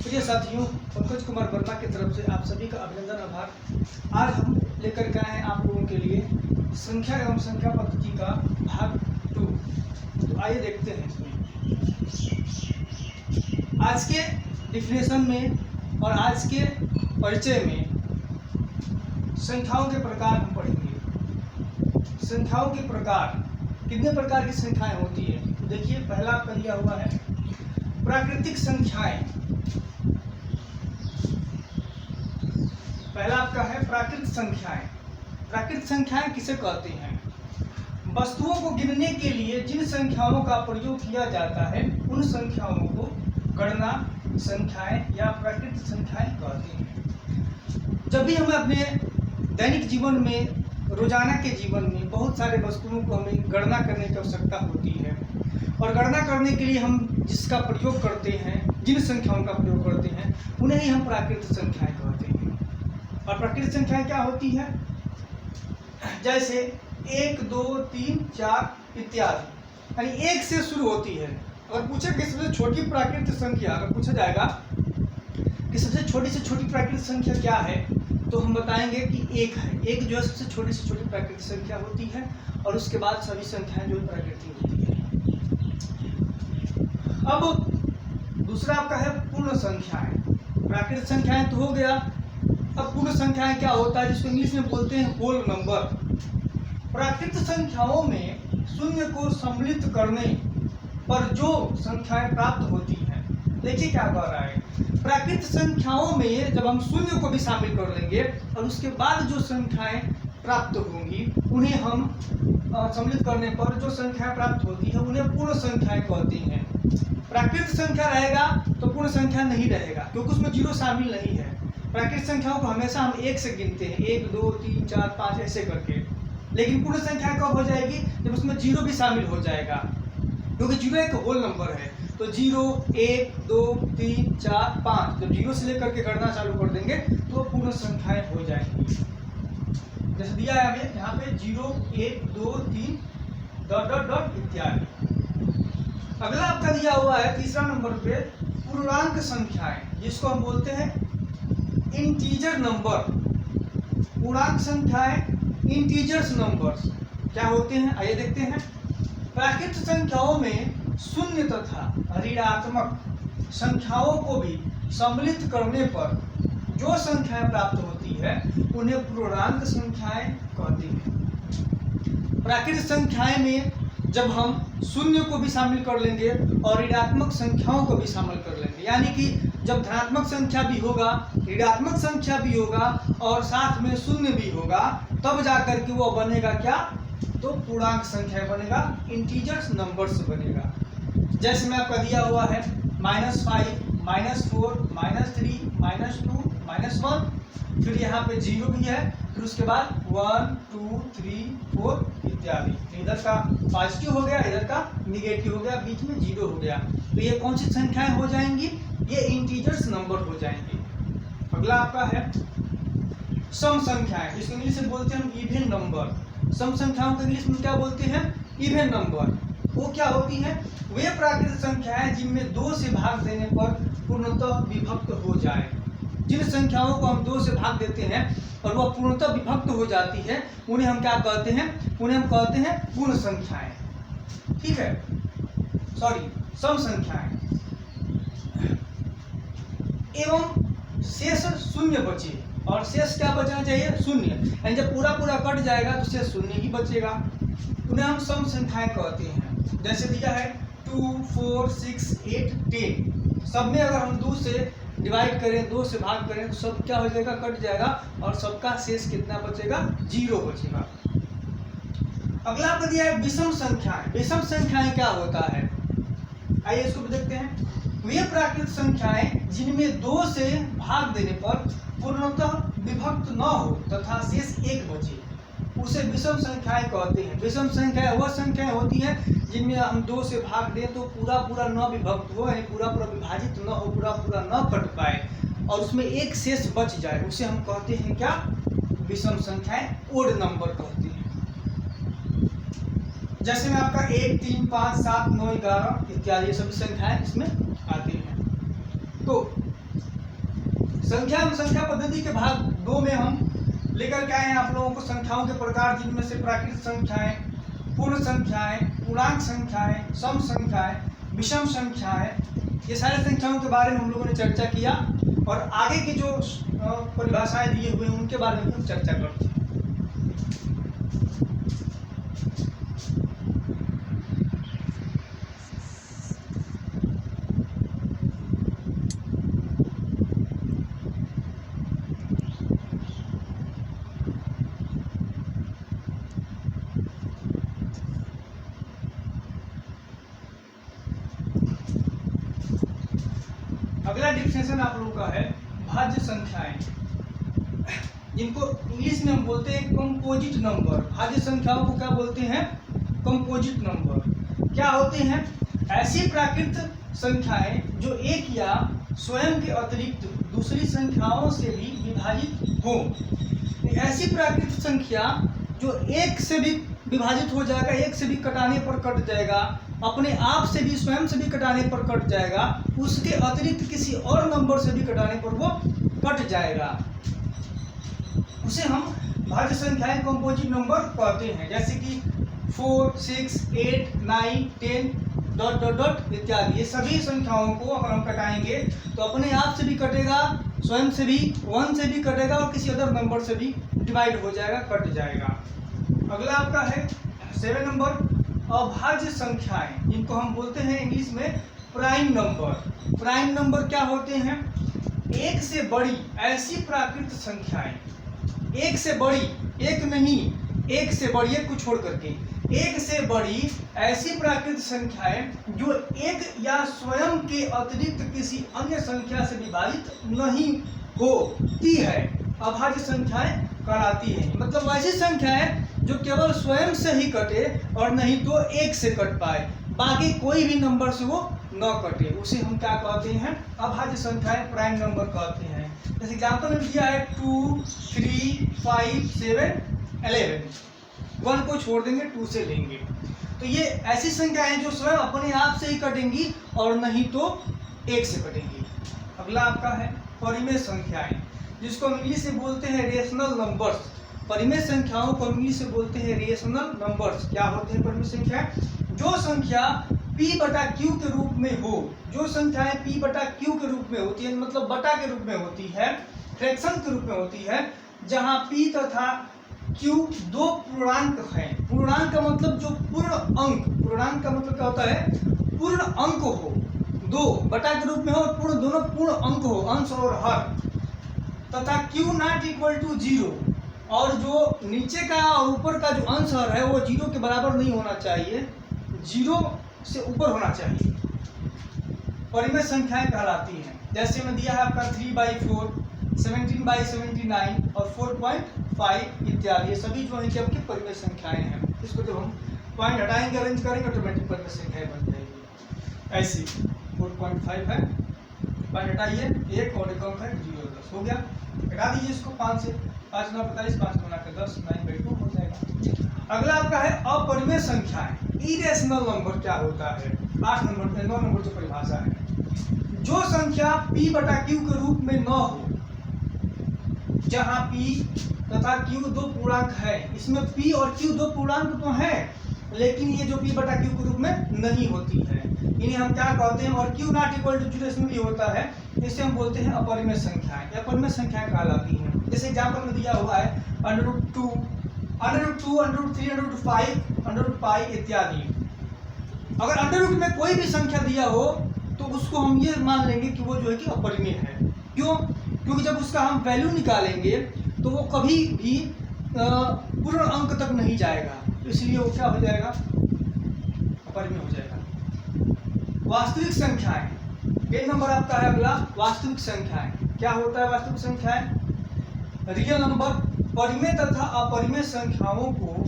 प्रिय साथियों, पंकज कुमार वर्मा की तरफ से आप सभी का अभिनंदन, आभार। आज हम लेकर के आए हैं आप लोगों के लिए संख्या एवं संख्या पद्धति का भाग 2। तो आइए देखते हैं इसमें। आज के डिफिनेशन में और आज के परिचय में संख्याओं के प्रकार हम पढ़ेंगे। संख्याओं के प्रकार, कितने प्रकार की संख्याएं होती है? तो देखिए, पहला आपका दिया हुआ है प्राकृतिक संख्याएं। पहला आपका है प्राकृतिक संख्याएं। प्राकृतिक संख्याएं किसे कहते हैं? वस्तुओं को गिनने के लिए जिन संख्याओं का प्रयोग किया जाता है उन संख्याओं को गणना संख्याएं या प्राकृतिक संख्याएं कहते हैं। जब भी हम अपने दैनिक जीवन में, रोजाना के जीवन में बहुत सारे वस्तुओं को हमें गणना करने की आवश्यकता होती है, और गणना करने के लिए हम जिसका प्रयोग करते हैं, जिन संख्याओं का प्रयोग करते हैं, उन्हें ही हम प्राकृतिक संख्याएं कहते हैं। और प्राकृतिक संख्याएं क्या होती है? जैसे 1, 2, 3, 4 इत्यादि, यानी 1 से शुरू होती है। अगर पूछे कि सबसे छोटी प्राकृतिक संख्या, अगर पूछा जाएगा कि सबसे छोटी से छोटी प्राकृतिक संख्या क्या है, तो हम बताएंगे कि 1 है। 1 जो है सबसे छोटी से छोटी प्राकृतिक संख्या होती है, और उसके बाद सभी संख्याएं जो प्राकृतिक होती है। अब दूसरा आपका है पूर्ण संख्याएं। प्राकृतिक संख्याएं तो हो गया। अब पूर्ण संख्याएं क्या होता है, जिसको इंग्लिश में बोलते हैं होल नंबर। प्राकृतिक संख्याओं में शून्य को सम्मिलित करने पर जो संख्याएं प्राप्त होती हैं, देखिए क्या कह रहा है। प्राकृतिक संख्याओं में जब हम शून्य को भी शामिल कर लेंगे और उसके बाद जो संख्याएं प्राप्त होंगी उन्हें हम सम्मिलित करने पर जो संख्याएं प्राप्त होती है उन्हें पूर्ण संख्याएं कहते हैं। प्राकृतिक संख्या रहेगा तो पूर्ण संख्या नहीं रहेगा, क्योंकि उसमें जीरो शामिल नहीं है। प्राकृतिक संख्याओं को हमेशा हम 1 से गिनते हैं, 1, 2, 3, 4, 5 ऐसे करके। लेकिन पूर्ण संख्या कब हो जाएगी? जब उसमें जीरो भी शामिल हो जाएगा, क्योंकि जीरो एक होल नंबर है। तो 0, 1, 2, 3, 4, 5 जब जीरो से लेकर के गणना चालू कर देंगे तो पूर्ण संख्याएं हो जाएंगी। जैसे दिया है हमें यहाँ पे 0, 1, 2, 3 ... इत्यादि। अगला आपका दिया हुआ है तीसरा नंबर पे पूर्णांक संख्याएं, जिसको हम बोलते हैं इंटीजर नंबर। पूर्णांक संख्याएं इंटीजर्स नंबर्स क्या होते हैं, आइए देखते हैं। प्राकृतिक संख्याओं में शून्य तथा ऋणात्मक संख्याओं को भी सम्मिलित करने पर जो संख्याएं प्राप्त होती है उन्हें पूर्णांक संख्याएं कहते हैं। प्राकृतिक संख्याएं में जब हम शून्य को भी शामिल कर लेंगे और ऋणात्मक संख्याओं को भी शामिल कर लेंगे, यानी कि जब धनात्मक संख्या भी होगा, ऋणात्मक संख्या भी होगा और साथ में शून्य भी होगा, तब जाकर के वो बनेगा क्या? तो पूर्णांक संख्या बनेगा, इंटीजर्स नंबर्स बनेगा। जैसे में आपका दिया हुआ है -5, -4, -3, -2, -1, फिर यहाँ पे 0 भी है, फिर उसके बाद 1, 2, 3, 4 इत्यादि। इधर का पॉजिटिव हो गया, इधर का निगेटिव हो गया, बीच में 0 हो गया। तो ये कौन सी संख्याएं हो जाएंगी? ये इंटीजर्स नंबर हो जाएंगे। अगला आपका है सम संख्याएं, जिसको इंग्लिश में बोलते हैं हम इवन नंबर। सम संख्याओं को इंग्लिश में क्या बोलते हैं? Even number. वो क्या होती हैं? वे प्राकृतिक संख्याएं जिनमें 2 से भाग देने पर पूर्णतः विभक्त हो जाए। जिन संख्याओं को हम 2 से भाग देते हैं और वह पूर्णतः विभक्त हो जाती है, उन्हें हम क्या कहते हैं? उन्हें हम कहते हैं पूर्ण संख्याएं। ठीक है, सॉरी, सम संख्याएं। एवं शेष शून्य बचे, और शेष क्या बचना चाहिए? शून्य। यानी जब पूरा कट जाएगा तो शेष शून्य ही बचेगा, उन्हें हम सम संख्याएं कहते हैं। जैसे दिया है 2, 4, 6, 8, 10। सब में अगर हम 2 से डिवाइड करें, 2 से भाग करें तो सब क्या हो जाएगा? कट जाएगा, और सबका शेष कितना बचेगा? 0 बचेगा। अगला आपको दिया है विषम संख्याएं। विषम संख्याएं क्या होता है? आइए इसको भी देखते हैं। वे प्राकृतिक संख्याएं जिनमें 2 से भाग देने पर पूर्णतः विभक्त न हो तथा शेष 1 बचे, उसे विषम संख्याएं कहते हैं। विषम संख्याएं वह संख्याएं होती हैं जिनमें हम 2 से भाग दें तो पूरा न विभक्त हो, यानी पूरा विभाजित न हो, पूरा न कट पाए, और उसमें 1 शेष बच जाए, उसे हम कहते हैं क्या? विषम संख्याएं, ओड नंबर कहते हैं। जैसे में आपका 1, 3, 5, 7, 9, 11 इत्यादि ये सभी संख्याएं इसमें आती हैं। तो संख्या पद्धति के भाग 2 में हम लेकर के आए हैं आप लोगों को संख्याओं के प्रकार, जिनमें से प्राकृत संख्याएं, पूर्ण संख्याएं, पूर्णांक संख्याएं, सम संख्याएं, विषम संख्याएं, ये सारे संख्याओं के बारे में हम लोगों ने चर्चा किया और आगे की जो परिभाषाएं दिए हुए हैं उनके बारे में हम चर्चा करते हैं। अगला डिफिनेशन आप लोगों का है भाज्य संख्याएं, जिनको इंग्लिश में हम बोलते हैं कंपोजिट नंबर। भाज्य संख्याओं को क्या बोलते हैं? Composite number. क्या होते हैं? ऐसी प्राकृत संख्याएं जो एक या स्वयं के अतिरिक्त दूसरी संख्याओं से भी विभाजित हो। ऐसी प्राकृत संख्या जो एक से भी विभाजित हो जाएगा, एक से भी कटाने पर कट जाएगा, अपने आप से भी स्वयं से भी कटाने पर कट जाएगा, उसके अतिरिक्त किसी और नंबर से भी कटाने पर वो कट जाएगा, उसे हम भाज्य संख्याएं कंपोजिट नंबर कहते हैं। जैसे कि 4, 6, 8, 9, 10 ... इत्यादि ये सभी संख्याओं को अगर हम कटाएंगे तो अपने आप से भी कटेगा, स्वयं से भी 1 से भी कटेगा और किसी अदर नंबर से भी डिवाइड हो जाएगा, कट जाएगा। अगला आपका है 7 नंबर अभाज्य संख्याएं, जिनको हम बोलते हैं इंग्लिश में प्राइम नंबर। प्राइम नंबर क्या होते हैं? एक से बड़ी ऐसी प्राकृत संख्याएं, एक से बड़ी, एक नहीं, एक से बड़ी, एक को छोड़ करके एक से बड़ी ऐसी प्राकृत संख्याएं जो एक या स्वयं के अतिरिक्त किसी अन्य संख्या से विभाजित नहीं होती है, अभाज्य संख्याएं कहलाती हैं। मतलब ऐसी संख्याएं जो केवल स्वयं से ही कटे और नहीं तो एक से कट पाए, बाकी कोई भी नंबर से वो न कटे, उसे हम क्या कहते हैं? अभाज्य संख्याएं प्राइम नंबर कहते हैं। जैसे एग्जाम्पल में दिया है 2, 3, 5, 7, 11, 1 को छोड़ देंगे, 2 से लेंगे, तो ये ऐसी संख्याएं जो स्वयं अपने आप से ही कटेंगी और नहीं तो एक से कटेंगी। अगला आपका है परिमेय संख्याएं, जिसको हम इंग्लिश में बोलते हैं रेशनल नंबर्स। परिमेय संख्याओं को इंग्लिश में बोलते हैं रेशनल नंबर्स। क्या होते हैं परिमेय संख्याएं? जो संख्या p/q के रूप में हो, जो संख्याएं p/q के रूप में होती है, मतलब बटा के रूप में होती है, फ्रैक्शन के रूप में होती है, जहां p तथा q दो पूर्णांक हैं। पूर्णांक का मतलब जो पूर्ण अंक, पूर्णांक का मतलब क्या होता है? पूर्ण अंक हो, दो बटा के रूप में हो और पूर्ण, दोनों पूर्ण अंक हो, अंश और हर, तथा q ≠ 0, और जो नीचे का और ऊपर का जो अंश हर है वो 0 के बराबर नहीं होना चाहिए, 0 से ऊपर होना चाहिए, परिमेय संख्याएं कहलाती हैं। जैसे में दिया है आपका 3/4, 17/79 और 4.5 इत्यादि, ये सभी जो है कि आपकी परिमेय संख्याएं हैं। इसको जब हम पॉइंट हटाएंगे, अरेंज करेंगे, ऑटोमेटिक परिमेय संख्याएं बन जाएगी। ऐसी 4.5 है, पॉइंट हटाइए, 1 और एक अंक है 0, 10 हो गया। हटा दीजिए इसको, 5 से 5 9 45, 5 गुना के 10, 9/2 हो जाएगा। अगला आपका है अपरिमेय संख्याएं, इरेशनल नंबर। क्या होता है? 8 नंबर 9 नंबर जो परिभाषा है, जो संख्या p/q के रूप में न हो, जहां p तथा q दो पूर्णांक है, इसमें p और q दो पूर्णांक तो है, लेकिन ये जो p/q के रूप में नहीं होती है, इन्हें हम क्या कहते हैं? और q ≠ 0 इसमें भी होता है, इसे हम बोलते हैं अपरिमेय संख्याएं। अपरिमेय संख्याएं कहलाती हैं। जैसे एग्जाम्पल में दिया हुआ है √2, √2, √3, √5, √π इत्यादि। अगर अंडर में कोई भी संख्या दिया हो तो उसको हम ये मान लेंगे कि वो जो है कि अपरिमेय है। क्यों? क्योंकि जब उसका हम वैल्यू निकालेंगे तो वो कभी भी पूर्ण अंक तक नहीं जाएगा, तो इसलिए वो क्या हो जाएगा? अपरिमेय हो जाएगा। वास्तविक संख्याएं, 10 नंबर आपका है अगला, वास्तविक संख्याएं। क्या होता है वास्तविक संख्याएं? Real number. परिमेय तथा अपरिमेय संख्याओं को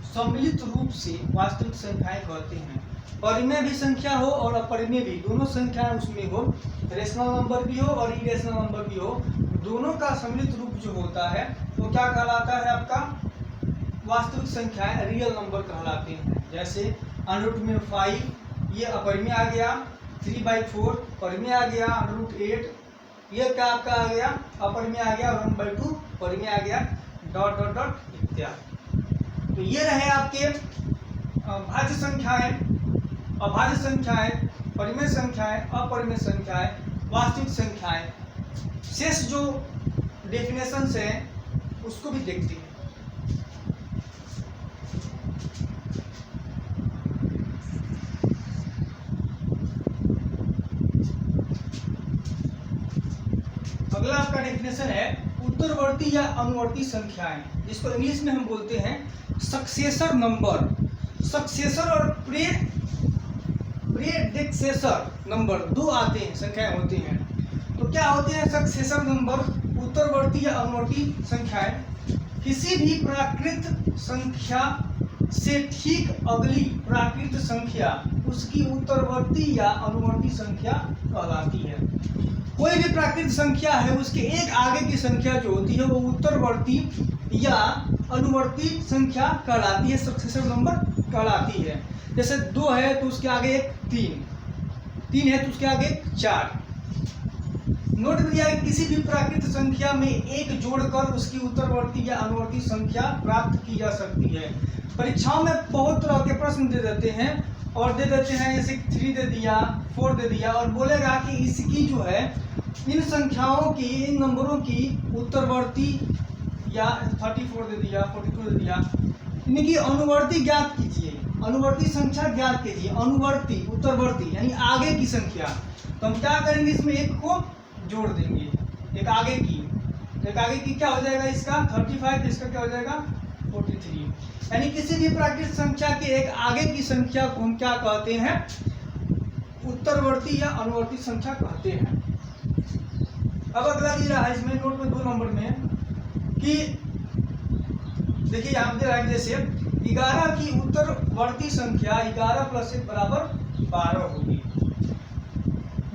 सम्मिलित रूप से वास्तविक संख्याएं कहते हैं। परिमेय भी संख्या हो और अपरिमेय भी, दोनों संख्याएं उसमें हो, रेशनल नंबर भी हो और इरेशनल नंबर भी हो, दोनों का सम्मिलित रूप जो होता है वो क्या कहलाता है? आपका वास्तविक संख्याएं रियल नंबर कहलाते हैं। जैसे √5 ये अपर में आ गया, 3/4 पर में आ गया, √8 ये क्या आपका आ गया अपर में आ गया, 1/2 पर में आ गया, डॉट डॉट डॉट इत्यादि। तो ये रहे आपके भाज्य संख्याएं, अभाज्य संख्याएं, परिमेय संख्याएं, अपरिमेय संख्याएं, वास्तविक संख्याएं। शेष जो डेफिनेशंस हैं उसको भी देखते हैं। अगला आपका डेफिनेशन है उत्तरवर्ती या अनुवर्ती संख्याएं, जिसको इंग्लिश में हम बोलते हैं सक्सेसर नंबर। सक्सेसर और प्रेडेक्सेसर नंबर दो आते हैं, संख्याएं होती हैं। तो क्या होते हैं सक्सेसर नंबर? उत्तरवर्ती या अनुवर्ती संख्याएं किसी भी प्राकृत संख्या से ठीक अगली प्राकृत संख्या उसकी उत्तरवर्ती या अनुवर्ती संख्या कहलाती है। कोई भी प्राकृत संख्या है उसके एक आगे की संख्या जो होती है वो उत्तरवर्ती या अनुवर्ती संख्या कहलाती है, सक्सेसर नंबर कहलाती है। जैसे 2 है तो उसके आगे एक 3 है तो उसके आगे 4। नोट किया किसी भी प्राकृत संख्या में एक जोड़कर उसकी उत्तरवर्ती या अनुवर्ती संख्या प्राप्त की जा सकती है। परीक्षाओं में बहुत तरह के प्रश्न दे देते हैं और दे देते हैं, जैसे 3 दे दिया, 4 दे दिया और बोलेगा कि इसकी जो है इन संख्याओं की, इन नंबरों की उत्तरवर्ती या 34 दे दिया, 42 दे दिया, इनकी अनुवर्ती ज्ञात कीजिए, अनुवर्ती संख्या ज्ञात कीजिए। अनुवर्ती उत्तरवर्ती यानी आगे की संख्या, तो हम क्या करेंगे इसमें एक को जोड़ देंगे, एक आगे की क्या हो जाएगा इसका 35, इसका क्या हो जाएगा 43। यानी किसी भी प्राकृत संख्या के एक आगे की संख्या को हम क्या कहते हैं? उत्तरवर्ती या अनुवर्ती संख्या कहते हैं। अब अगला दिया है इसमें नोट में 2 नंबर में कि देखिए यहाँ दे रहा है जैसे 11 की उत्तरवर्ती संख्या 11 + 1 = 12 होगी।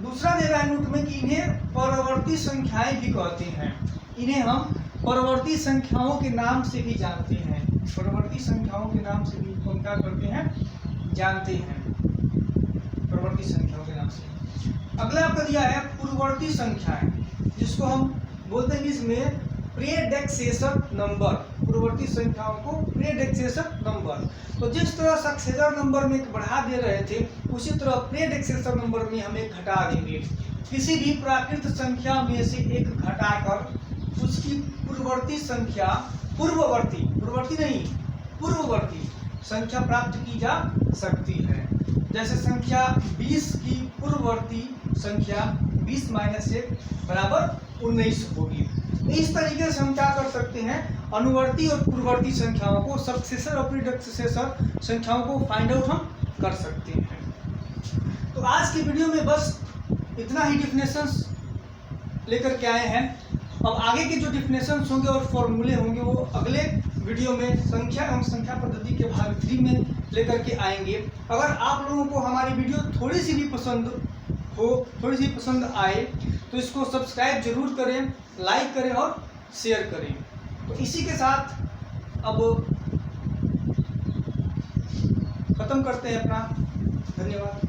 दूसरा दे रहा है नोट में कि इन्हें परवर्ती संख्याएं भी कहते हैं। इन्हें हम परवर्ती संख्याओं के नाम से भी जानते हैं। परवर्ती संख्याओं के नाम से भी हम क्या करते हैं? जानते हैं, परवर्ती संख्याओं के नाम से। अगला आपका दिया है पूर्ववर्ती संख्याएं, जिसको हम बोलते हैं इसमें प्रेडेक्सेसर नंबर। पूर्ववर्ती संख्याओं को प्रेडेक्सेसर नंबर। तो जिस तरह सक्सेसर नंबर में एक बढ़ा दे रहे थे उसी तरह प्रेडेक्सेसर नंबर में हम एक घटा देंगे। किसी भी प्राकृत संख्या में से एक घटाकर उसकी पूर्ववर्ती संख्या पूर्ववर्ती संख्या प्राप्त की जा सकती है। जैसे संख्या 20 की पूर्ववर्ती संख्या 20 - 1 = 19 होगी। इस तरीके से हम क्या कर सकते हैं? अनुवर्ती और पूर्ववर्ती संख्याओं को, सक्सेसर और प्रीडेक्सेसर संख्याओं को फाइंड आउट हम कर सकते हैं। तो आज की वीडियो में बस इतना ही डेफिनेशंस लेकर के आए हैं। अब आगे के जो डेफिनेशंस होंगे और फॉर्मूले होंगे वो अगले वीडियो में संख्या एवं संख्या पद्धति के भाग 3 में लेकर के आएंगे। अगर आप लोगों को हमारी वीडियो थोड़ी सी भी पसंद आए तो इसको सब्सक्राइब जरूर करें, लाइक करें और शेयर करें। तो इसी के साथ अब खत्म करते हैं अपना। धन्यवाद।